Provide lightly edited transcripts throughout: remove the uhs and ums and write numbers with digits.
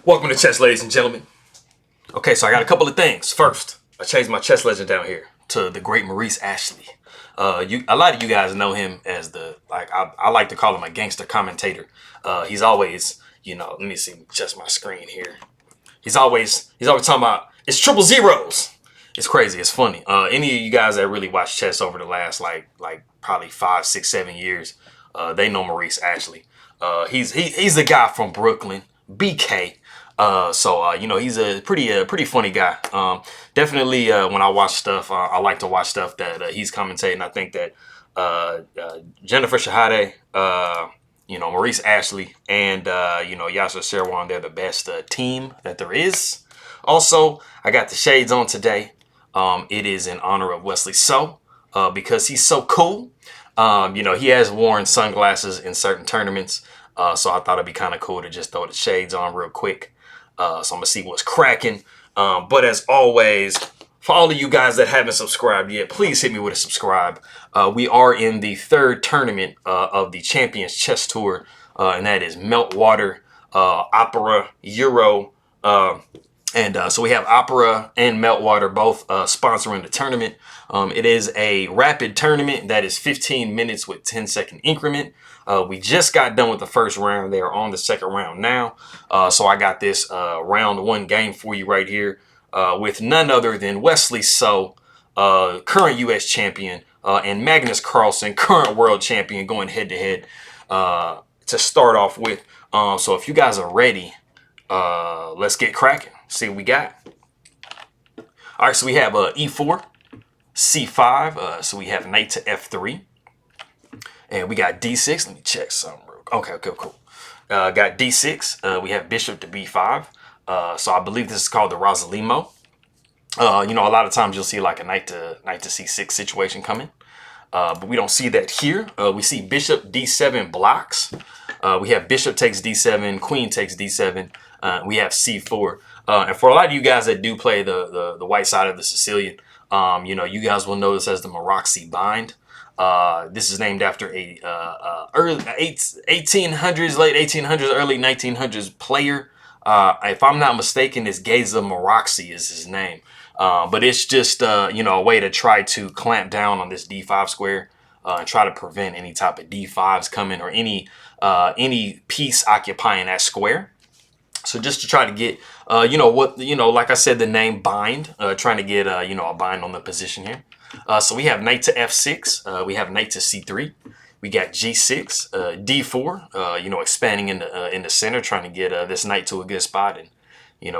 Welcome to chess, ladies and gentlemen. Okay, so I got a couple of things. First, I changed my chess legend down here to the great Maurice Ashley. A lot of you guys know him as I like to call him a gangster commentator. He's always, let me see, just my screen here. He's always talking about it's triple zeros. It's crazy. It's funny. Any of you guys that really watch chess over the last like probably 5, 6, 7 years, they know Maurice Ashley. He's the guy from Brooklyn, BK. He's a pretty funny guy. Definitely, when I watch stuff, I like to watch stuff that he's commentating. I think that Jennifer Shahade, Maurice Ashley, and Yasser Serwan, they're the best team that there is. Also, I got the shades on today. It is in honor of Wesley because he's so cool. He has worn sunglasses in certain tournaments, so I thought it'd be kind of cool to just throw the shades on real quick. So I'm gonna see what's cracking. But as always, for all of you guys that haven't subscribed yet, please hit me with a subscribe. We are in the third tournament of the Champions Chess Tour, and that is Meltwater, Opera, Euro, so we have Opera and Meltwater both sponsoring the tournament. It is a rapid tournament that is 15 minutes with 10-second increment. We just got done with the first round. They are on the second round now. So I got this round one game for you right here with none other than Wesley current U.S. champion, and Magnus Carlsen, current world champion, going head-to-head to start off with. So if you guys are ready, let's get cracking. See what we got. All right, so we have E4, C5. So we have knight to F3. And we got D6. Let me check something. Okay, cool. Got D6. We have bishop to B5. So I believe this is called the Rosalimo. A lot of times you'll see like a knight to C6 situation coming. But we don't see that here. We see bishop D7 blocks. We have bishop takes D7, queen takes D7. We have C4. And for a lot of you guys that do play the white side of the Sicilian, you guys will know this as the Maroczy bind. This is named after a early 1800s, late 1800s, early 1900s player. If I'm not mistaken, it's Geza Maroczy is his name. But it's just, a way to try to clamp down on this D5 square and try to prevent any type of D5s coming or any piece occupying that square. So just to try to get, like I said, the name bind, trying to get, a bind on the position here. So we have knight to F6. We have knight to C3. We got G6, D4, expanding in the center, trying to get this knight to a good spot and,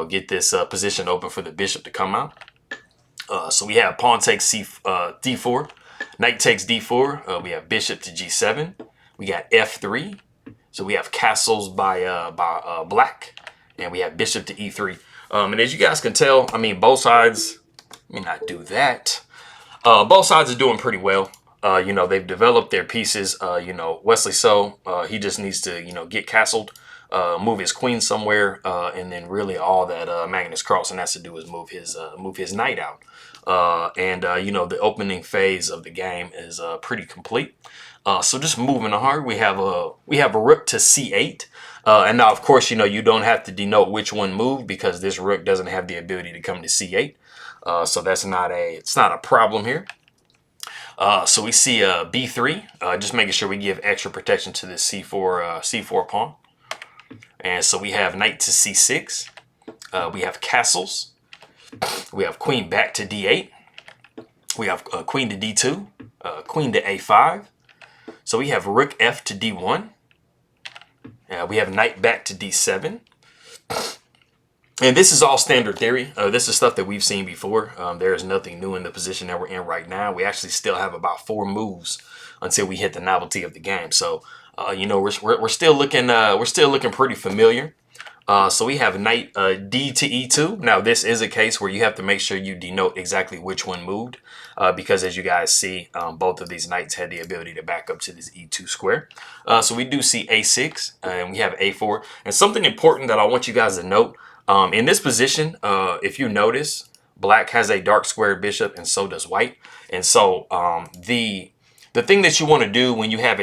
get this position open for the bishop to come out. So we have pawn takes D4, knight takes D4. We have bishop to G7. We got F3. So we have castles by black. And we have bishop to E3. And as you guys can tell, both sides, let me not do that. Both sides are doing pretty well. They've developed their pieces. Wesley he just needs to, get castled, move his queen somewhere. And then really all that Magnus Carlsen has to do is move his knight out. The opening phase of the game is pretty complete. So just moving on, we have a rook to C8. And now, of course, you don't have to denote which one moved because this rook doesn't have the ability to come to C8. So that's it's not a problem here. So we see B3, just making sure we give extra protection to this C4 pawn. And so we have knight to C6. We have castles. We have queen back to D8. We have queen to D2, queen to A5. So we have rook F to D1. We have knight back to D7. And this is all standard theory. This is stuff that we've seen before. There is nothing new in the position that we're in right now. We actually still have about 4 moves until we hit the novelty of the game. So, we're still looking pretty familiar. So we have knight D to E2. Now, this is a case where you have to make sure you denote exactly which one moved, because as you guys see, both of these knights had the ability to back up to this E2 square. So we do see A6 and we have A4. And something important that I want you guys to note, in this position, if you notice, black has a dark square bishop and so does white. And so the the thing that you want to do when you have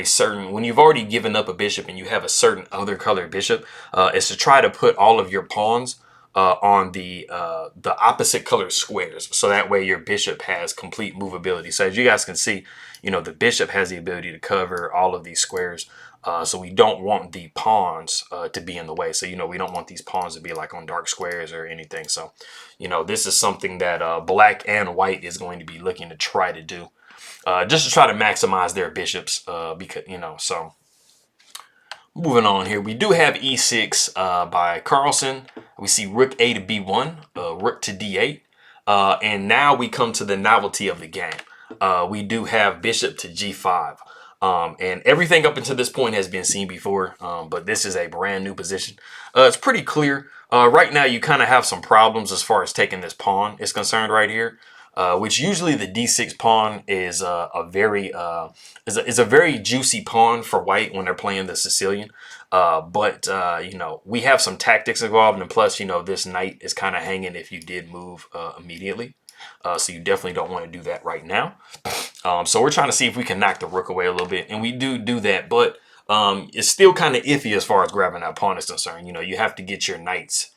when you've already given up a bishop and you have a certain other colored bishop, is to try to put all of your pawns on the opposite color squares, so that way your bishop has complete movability. So as you guys can see, the bishop has the ability to cover all of these squares. So we don't want the pawns to be in the way. So, we don't want these pawns to be like on dark squares or anything. So, this is something that black and white is going to be looking to try to do, just to try to maximize their bishops, because, so moving on here, we do have e6 by Carlsen. We see rook a to b1, rook to d8. And now we come to the novelty of the game. We do have bishop to g5. And everything up until this point has been seen before, but this is a brand new position. It's pretty clear. Right now, you kind of have some problems as far as taking this pawn is concerned right here, which usually the d6 pawn is a very juicy pawn for white when they're playing the Sicilian. But we have some tactics involved, and plus, this knight is kind of hanging if you did move immediately. So you definitely don't want to do that right now. So we're trying to see if we can knock the rook away a little bit, and we do that, but it's still kind of iffy as far as grabbing that pawn is concerned. You have to get your knights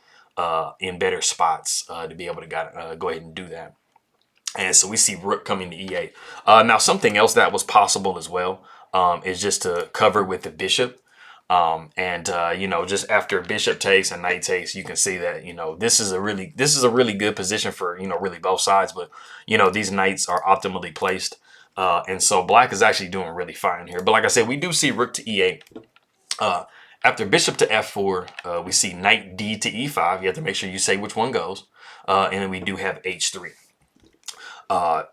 in better spots to be able to go ahead and do that. And so we see rook coming to e8. Now something else that was possible as well is just to cover with the bishop. Just after bishop takes and knight takes, you can see that, this is a really good position for, really both sides. But, these knights are optimally placed. And so black is actually doing really fine here. But like I said, we do see rook to e8. After bishop to f4, we see knight d to e5. You have to make sure you say which one goes. And then we do have h3.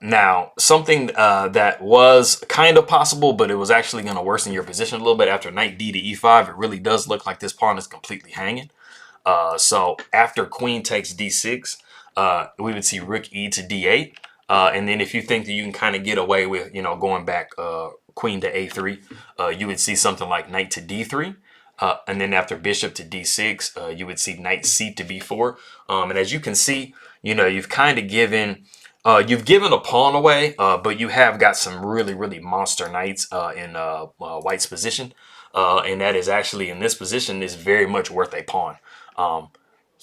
Now, something that was kind of possible, but it was actually going to worsen your position a little bit after knight d to e5. It really does look like this pawn is completely hanging. So after queen takes d6, we would see rook e to d8. And then if you think that you can kind of get away with, going back queen to a3, you would see something like knight to d3. And then after bishop to d6, you would see knight c to b4. And as you can see, you've kind of given... you've given a pawn away, but you have got some really monster knights in white's position. And that is actually, in this position, is very much worth a pawn.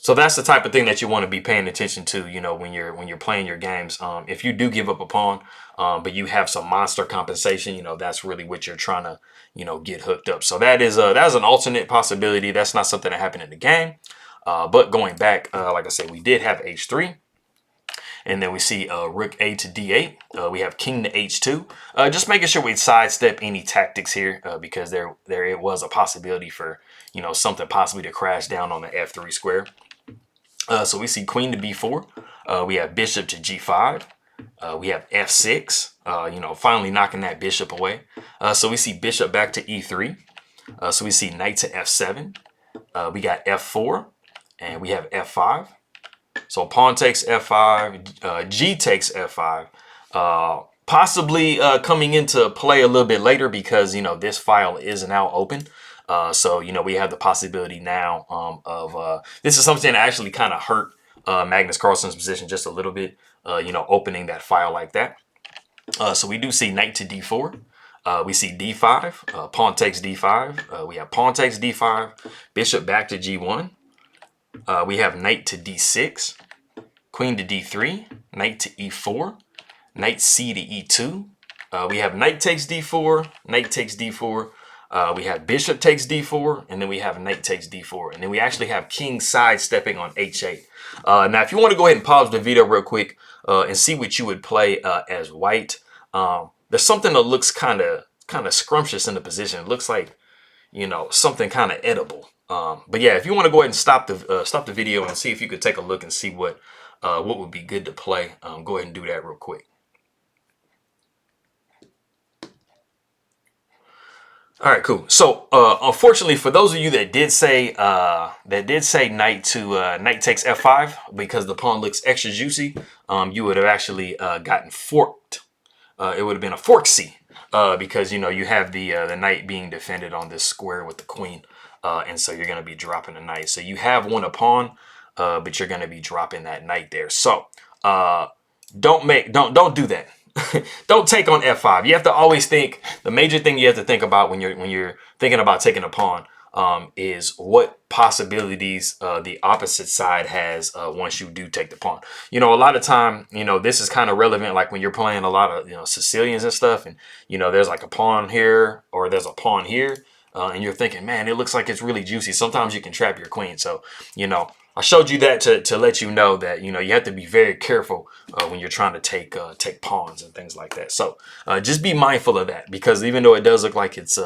So that's the type of thing that you want to be paying attention to, when you're playing your games. If you do give up a pawn, but you have some monster compensation, that's really what you're trying to, get hooked up. So that's an alternate possibility. That's not something that happened in the game. But going back, like I said, we did have h3. And then we see rook a to d8. We have king to h2. Just making sure we sidestep any tactics here, because there it was a possibility for, something possibly to crash down on the f3 square. So we see queen to b4. We have bishop to g5. We have f6. Finally knocking that bishop away. So we see bishop back to e3. So we see knight to f7. We got f4. And we have f5. So pawn takes f5, g takes f5, possibly coming into play a little bit later because, this file is now open. So, we have the possibility now of this is something that actually kind of hurt Magnus Carlsen's position just a little bit, opening that file like that. So we do see knight to d4. We see d5, pawn takes d5. We have pawn takes d5, bishop back to g1. We have knight to d6, queen to d3, knight to e4, knight c to e2. We have knight takes d4, knight takes d4. We have bishop takes d4, and then we have knight takes d4. And then we actually have king sidestepping on h8. Now, if you want to go ahead and pause the video real quick and see what you would play as white, there's something that looks kind of scrumptious in the position. It looks like, something kind of edible. But yeah, if you want to go ahead and stop the video and see if you could take a look and see what would be good to play, go ahead and do that real quick. All right, cool. So unfortunately, for those of you that did say knight takes f5 because the pawn looks extra juicy, you would have actually gotten forked. It would have been a fork C because you have the knight being defended on this square with the queen. And so you're going to be dropping a knight. So you have won a pawn, but you're going to be dropping that knight there. So don't do that. don't take on f5. You have to always think, the major thing you have to think about when you're thinking about taking a pawn is what possibilities the opposite side has once you do take the pawn. You know, a lot of time, you know, this is kind of relevant like when you're playing a lot of, you know, Sicilians and stuff, and, you know, there's like a pawn here or there's a pawn here, and you're thinking, man, it looks like it's really juicy. Sometimes you can trap your queen. So, you know, I showed you that to let you know that, you know, you have to be very careful when you're trying to take pawns and things like that. So just be mindful of that, because even though it does look like it's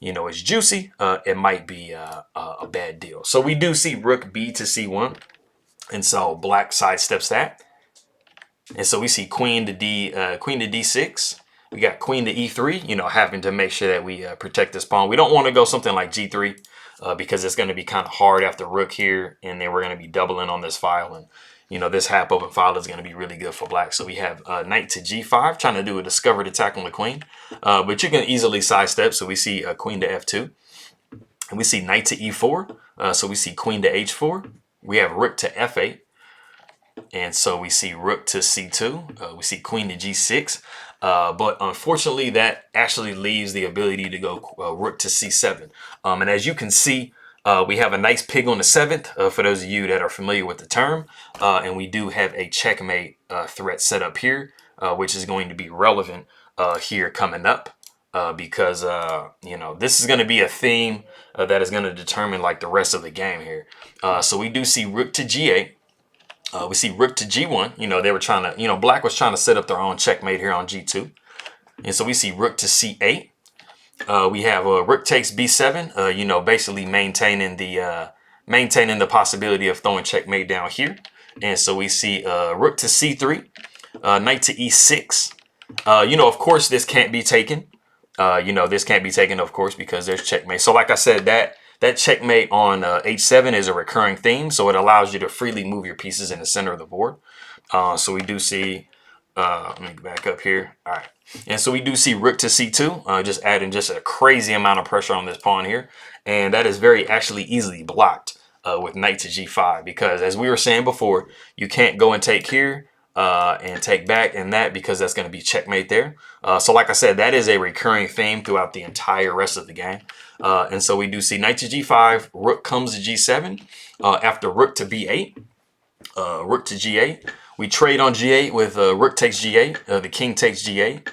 you know, it's juicy, it might be a bad deal. So we do see rook b to c1, and so black sidesteps that, and so we see queen to d6. We got queen to e3, you know, having to make sure that we protect this pawn. We don't want to go something like g3 because it's going to be kind of hard after rook here, and then we're going to be doubling on this file, and, you know, this half open file is going to be really good for black. So we have knight to g5, trying to do a discovered attack on the queen, but you can easily sidestep. So we see queen to f2, and we see knight to e4. So we see queen to h4. We have rook to f8. And so we see rook to c2, we see queen to g6, but unfortunately that actually leaves the ability to go rook to c7. And as you can see, we have a nice pig on the 7th, for those of you that are familiar with the term, and we do have a checkmate threat set up here, which is going to be relevant here coming up, because you know, this is going to be a theme that is going to determine like the rest of the game here. So we do see rook to g8. We see rook to g1. You know, they were trying to, you know, black was trying to set up their own checkmate here on g2. And so we see rook to c8. We have rook takes b7, you know, basically maintaining the possibility of throwing checkmate down here. And so we see rook to c3, knight to e6. You know, of course, this can't be taken. You know, this can't be taken, of course, because there's checkmate. So like I said, that checkmate on h7 is a recurring theme, so it allows you to freely move your pieces in the center of the board. So we do see, let me back up here. All right, and so we do see rook to c2, just adding just a crazy amount of pressure on this pawn here, and that is very actually easily blocked with knight to g5, because as we were saying before, you can't go and take here and take back and that, because that's going to be checkmate there. So like I said, that is a recurring theme throughout the entire rest of the game. And so we do see knight to g5, rook comes to g7, after rook to b8, rook to g8. We trade on g8 with rook takes g8, the king takes g8.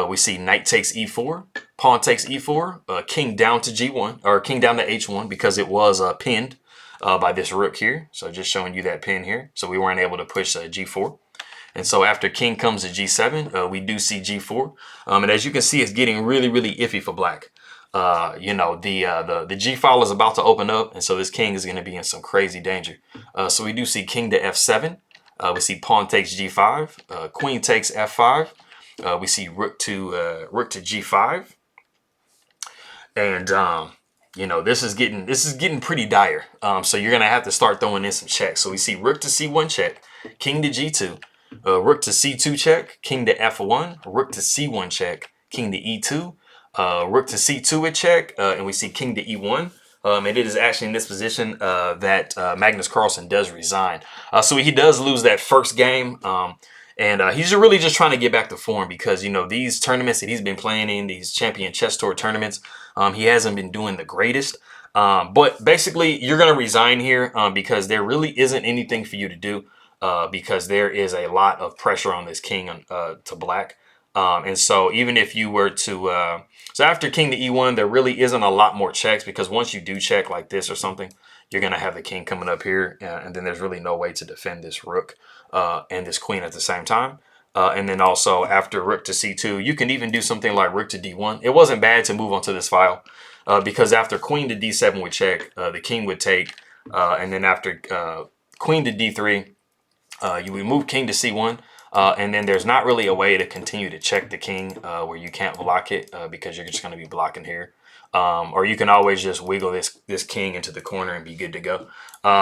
We see knight takes e4, pawn takes e4, king down to g1, or king down to h1, because it was pinned by this rook here. So just showing you that pin here. So we weren't able to push g4. And so after king comes to g7, we do see g4. And as you can see, it's getting really, really iffy for black. You know, the G file is about to open up, and so this king is going to be in some crazy danger. So we do see king to f7. We see pawn takes g5. Queen takes f5. We see rook to g5. And you know, this is getting pretty dire. So you're gonna have to start throwing in some checks. So we see rook to c1 check, king to g2. Rook to c2 check, king to f1, rook to c1 check, king to e2, rook to c2 a check, and we see king to e1. And it is actually in this position that Magnus Carlsen does resign. So he does lose that first game, and he's really just trying to get back to form, because, you know, these tournaments that he's been playing in, these champion chess tour tournaments, he hasn't been doing the greatest. But basically, you're going to resign here because there really isn't anything for you to do. Because there is a lot of pressure on this king to black. And so even if you were to, so after king to e1, there really isn't a lot more checks, because once you do check like this or something, you're going to have the king coming up here, and then there's really no way to defend this rook and this queen at the same time. And then also after rook to c2, you can even do something like rook to d1. It wasn't bad to move onto this file because after queen to d7 would check, the king would take, and then after queen to d3, you would move king to c1, and then there's not really a way to continue to check the king where you can't block it because you're just going to be blocking here. Or you can always just wiggle this king into the corner and be good to go.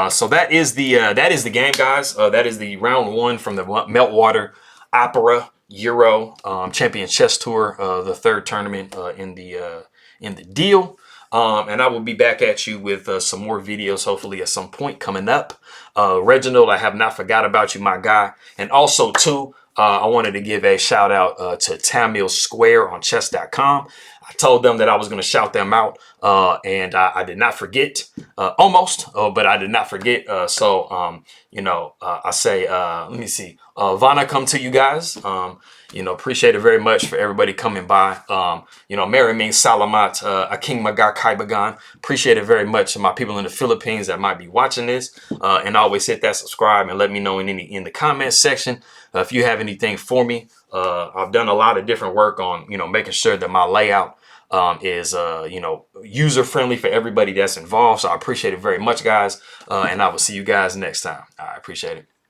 So that is the game, guys. That is the round one from the Meltwater Opera Euro Champion Chess Tour, the third tournament in the deal. And I will be back at you with some more videos, hopefully at some point coming up. Reginald, I have not forgot about you, my guy. And also, too, I wanted to give a shout out to Tamil Square on chess.com. I told them that I was going to shout them out, and I did not forget, almost, but I did not forget. I say, let me see, Vana come to you guys. Appreciate it very much for everybody coming by. Mary Ming Salamat, Aking Magar Kaibagan. Appreciate it very much to my people in the Philippines that might be watching this. And always hit that subscribe and let me know in the comments section if you have anything for me. I've done a lot of different work on, making sure that my layout is user friendly for everybody that's involved. So I appreciate it very much, guys. And I will see you guys next time. I appreciate it.